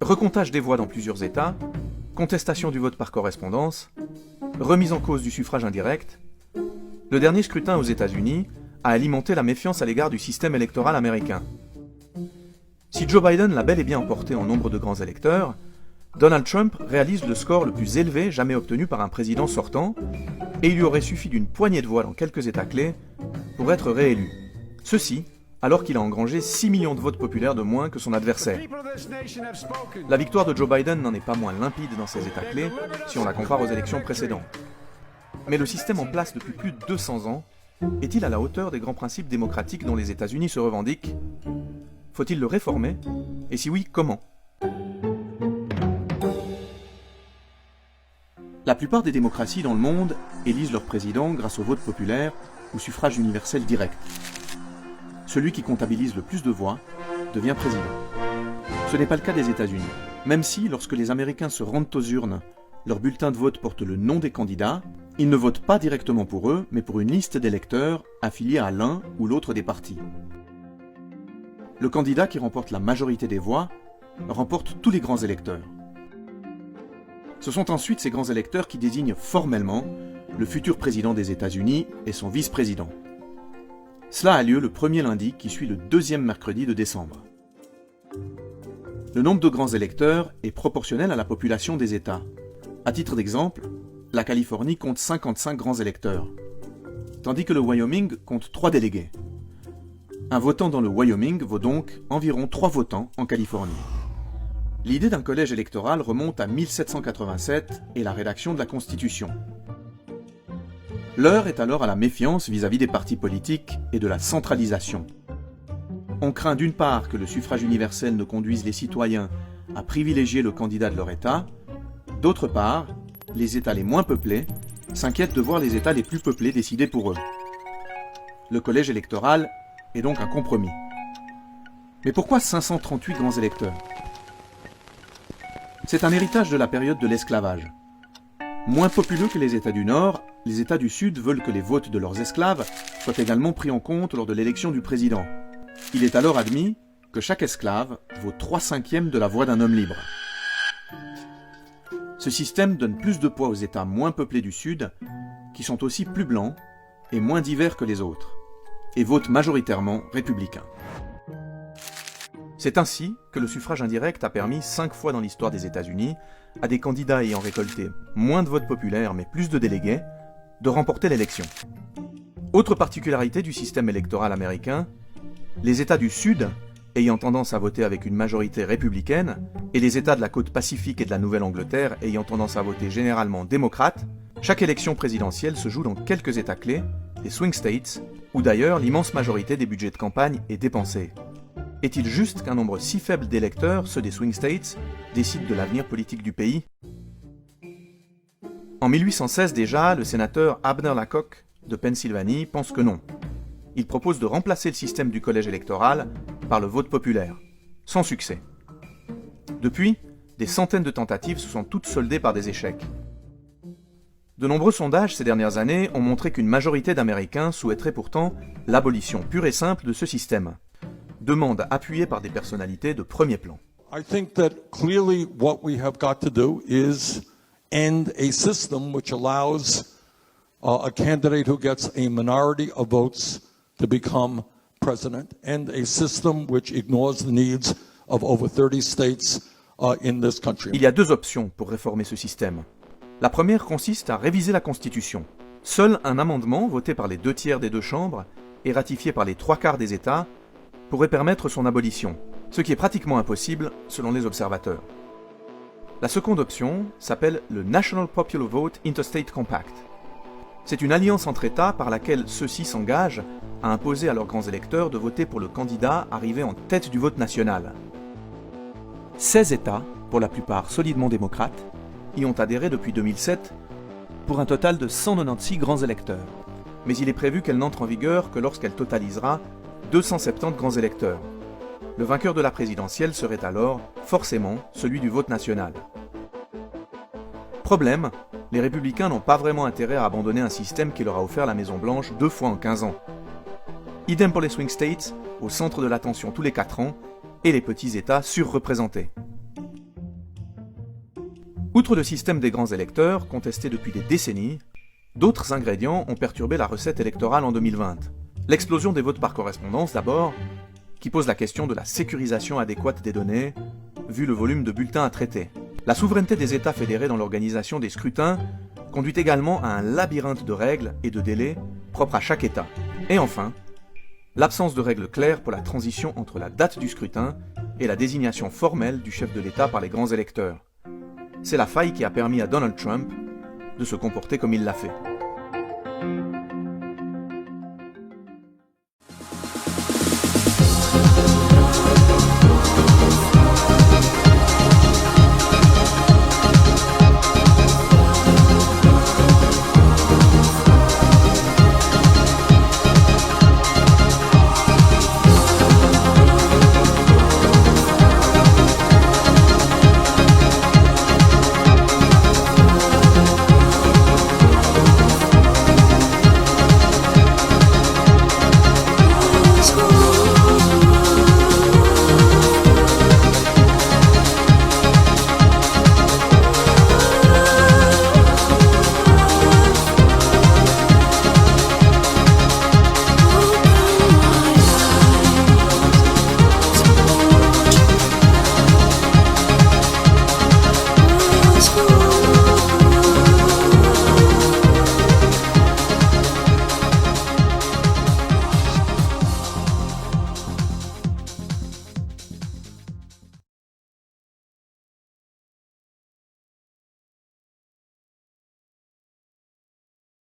recomptage des voix dans plusieurs États, contestation du vote par correspondance, remise en cause du suffrage indirect, le dernier scrutin aux États-Unis a alimenté la méfiance à l'égard du système électoral américain. Si Joe Biden l'a bel et bien emporté en nombre de grands électeurs, Donald Trump réalise le score le plus élevé jamais obtenu par un président sortant, et il lui aurait suffi d'une poignée de voix dans quelques États clés pour être réélu. Ceci alors qu'il a engrangé 6 millions de votes populaires de moins que son adversaire. La victoire de Joe Biden n'en est pas moins limpide dans ces États clés si on la compare aux élections précédentes. Mais le système en place depuis plus de 200 ans est-il à la hauteur des grands principes démocratiques dont les États-Unis se revendiquent? Faut-il le réformer? Et si oui, comment? La plupart des démocraties dans le monde élisent leur président grâce au vote populaire ou suffrage universel direct. Celui qui comptabilise le plus de voix devient président. Ce n'est pas le cas des États-Unis, même si, lorsque les Américains se rendent aux urnes, leur bulletin de vote porte le nom des candidats, ils ne votent pas directement pour eux, mais pour une liste d'électeurs affiliés à l'un ou l'autre des partis. Le candidat qui remporte la majorité des voix remporte tous les grands électeurs. Ce sont ensuite ces grands électeurs qui désignent formellement le futur président des États-Unis et son vice-président. Cela a lieu le premier lundi qui suit le deuxième mercredi de décembre. Le nombre de grands électeurs est proportionnel à la population des États. À titre d'exemple, la Californie compte 55 grands électeurs, tandis que le Wyoming compte 3 délégués. Un votant dans le Wyoming vaut donc environ 3 votants en Californie. L'idée d'un collège électoral remonte à 1787 et la rédaction de la Constitution. L'heure est alors à la méfiance vis-à-vis des partis politiques et de la centralisation. On craint d'une part que le suffrage universel ne conduise les citoyens à privilégier le candidat de leur État, d'autre part, les États les moins peuplés s'inquiètent de voir les États les plus peuplés décider pour eux. Le collège électoral est donc un compromis. Mais pourquoi 538 grands électeurs? C'est un héritage de la période de l'esclavage. Moins populeux que les États du Nord, les États du Sud veulent que les votes de leurs esclaves soient également pris en compte lors de l'élection du président. Il est alors admis que chaque esclave vaut 3/5 de la voix d'un homme libre. Ce système donne plus de poids aux États moins peuplés du Sud, qui sont aussi plus blancs et moins divers que les autres, et votent majoritairement républicains. C'est ainsi que le suffrage indirect a permis 5 fois dans l'histoire des États-Unis à des candidats ayant récolté moins de votes populaires mais plus de délégués de remporter l'élection. Autre particularité du système électoral américain, les États du Sud, ayant tendance à voter avec une majorité républicaine, et les États de la côte pacifique et de la Nouvelle-Angleterre ayant tendance à voter généralement démocrate, chaque élection présidentielle se joue dans quelques États clés, les swing states, où d'ailleurs l'immense majorité des budgets de campagne est dépensée. Est-il juste qu'un nombre si faible d'électeurs, ceux des swing states, décident de l'avenir politique du pays? En 1816 déjà, le sénateur Abner Laycock de Pennsylvanie pense que non. Il propose de remplacer le système du collège électoral par le vote populaire, sans succès. Depuis, des centaines de tentatives se sont toutes soldées par des échecs. De nombreux sondages ces dernières années ont montré qu'une majorité d'Américains souhaiteraient pourtant l'abolition pure et simple de ce système. Demande appuyée par des personnalités de premier plan. I think that clearly what we have got to do is end a system which allows a candidate who gets a minority of votes to become president, and a system which ignores the needs of over 30 states in this country. Il y a 2 options pour réformer ce système. La première consiste à réviser la Constitution. Seul un amendement voté par les 2/3 des 2 chambres et ratifié par les 3/4 des États pourrait permettre son abolition, ce qui est pratiquement impossible selon les observateurs. La seconde option s'appelle le National Popular Vote Interstate Compact. C'est une alliance entre États par laquelle ceux-ci s'engagent à imposer à leurs grands électeurs de voter pour le candidat arrivé en tête du vote national. 16 États, pour la plupart solidement démocrates, y ont adhéré depuis 2007 pour un total de 196 grands électeurs. Mais il est prévu qu'elle n'entre en vigueur que lorsqu'elle totalisera 270 grands électeurs. Le vainqueur de la présidentielle serait alors forcément celui du vote national. Problème, les républicains n'ont pas vraiment intérêt à abandonner un système qui leur a offert la Maison-Blanche 2 fois en 15 ans. Idem pour les swing states, au centre de l'attention tous les 4 ans, et les petits États surreprésentés. Outre le système des grands électeurs, contesté depuis des décennies, d'autres ingrédients ont perturbé la recette électorale en 2020. L'explosion des votes par correspondance d'abord, qui pose la question de la sécurisation adéquate des données, vu le volume de bulletins à traiter. La souveraineté des États fédérés dans l'organisation des scrutins conduit également à un labyrinthe de règles et de délais propres à chaque État. Et enfin, l'absence de règles claires pour la transition entre la date du scrutin et la désignation formelle du chef de l'État par les grands électeurs. C'est la faille qui a permis à Donald Trump de se comporter comme il l'a fait.